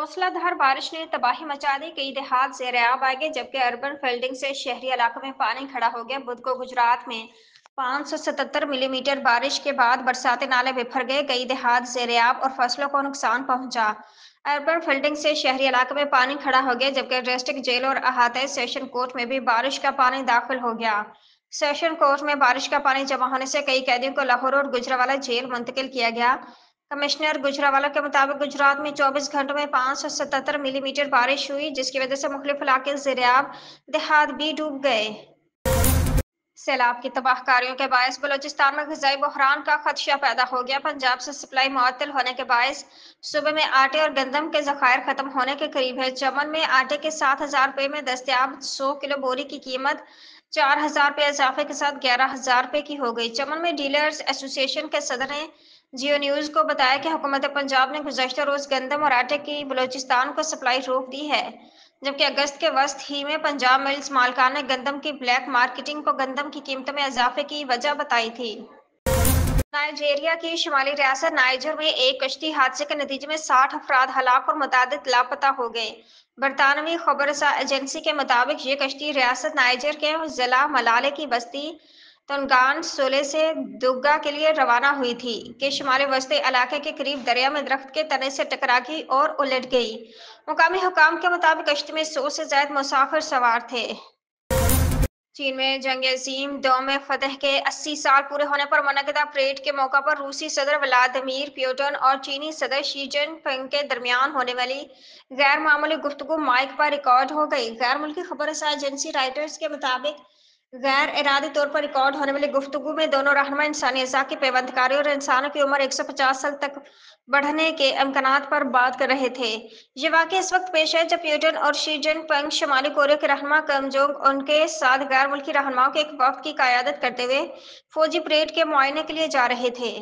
मूसलाधार बारिश ने तबाही मचा दी। कई देहात ज़ेर-ए-आब आ गए, जबकि अर्बन फ्लडिंग से शहरी इलाकों में पानी खड़ा हो गया। बुध को गुजरात में 577 मिलीमीटर बारिश के बाद बरसाती नाले बिफर गए। कई देहात ज़ेर-ए-आब और फसलों को नुकसान पहुंचा। अर्बन फ्लडिंग से शहरी इलाकों में पानी खड़ा हो गया, जबकि डिस्ट्रिक्ट जेल और अहाते सेशन कोर्ट में भी बारिश का पानी दाखिल हो गया। सेशन कोर्ट में बारिश का पानी जमा होने से कई कैदियों को लाहौर और गुजरांवाला जेल मुंतकिल किया गया। कमिश्नर गुजरांवाला के मुताबिक गुजरात में 24 घंटों में 577 मिलीमीटर बारिश हुई, जिसकी वजह से मुख्तलिफ इलाके ज़ेर-ए-आब, देहात भी डूब गए। सैलाब की तबाहकारियों के बायस बलूचिस्तान में ग़िज़ाई बहरान का खदशा पैदा हो गया। पंजाब से सप्लाई मुअत्तल होने के बायस सूबे में आटे और गंदम के ज़खायर ख़त्म होने के करीब है। चमन में आटे के 7,000 रुपये में दस्तयाब 100 किलो बोरी की कीमत 4,000 रुपये इजाफे के साथ 11,000 रुपये की हो गई। चमन में डीलर्स एसोसिएशन के सदर ने जियो न्यूज़ को बताया कि हुकूमत पंजाब ने गुज़श्ता रोज़ गंदम और आटे की बलूचिस्तान को सप्लाई रोक दी है, जबकि अगस्त के वस्त ही में पंजाब मिल्स मालिकान ने गंदम की ब्लैक मार्केटिंग को गंदम की कीमतों में इजाफे की वजह बताई थी। नाइजीरिया की शुमाली रियासत नाइजर में एक कश्ती हादसे के नतीजे में 60 अफराद हलाक और मुतादिद लापता हो गए। बरतानवी खबरसा एजेंसी के मुताबिक ये कश्ती रियासत नाइजर के जिला मलाले की बस्ती तुनगान सोले से दुग्गा के लिए रवाना हुई थी कि शुमाली वस्ती इलाके के करीब दरिया में दरख्त के तने से टकरा गई और उलट गई। मुकामी हुकाम के मुताबिक कश्ती में 100 से ज्यादा मुसाफिर सवार थे। चीन में जंग अजीम दो में फतह के 80 साल पूरे होने पर मुनक्किदा परेड के मौका पर रूसी सदर व्लादिमीर पुतिन और चीनी सदर शी जिनपिंग के दरमियान होने वाली गैर मामूली गुफ्तगू माइक पर रिकॉर्ड हो गई। गैर मुल्की खबरसा एजेंसी रॉयटर्स के मुताबिक गैर इरादी तौर पर रिकॉर्ड होने वाली गुफ्तगू में दोनों रहनुमा इंसानी अज़ा की पेवंदकारी और इंसानों की उम्र 150 साल तक बढ़ने के इम्कानात पर बात कर रहे थे। ये वाक़या इस वक्त पेश है जब पुतिन और शी जिनपिंग शुमाली कोरिया के रहनुमा किम जोंग उनके साथ गैर मुल्की रहनुमाओं के एक वफ़द की क़यादत करते हुए फौजी परेड के मुआयने के लिए जा रहे थे।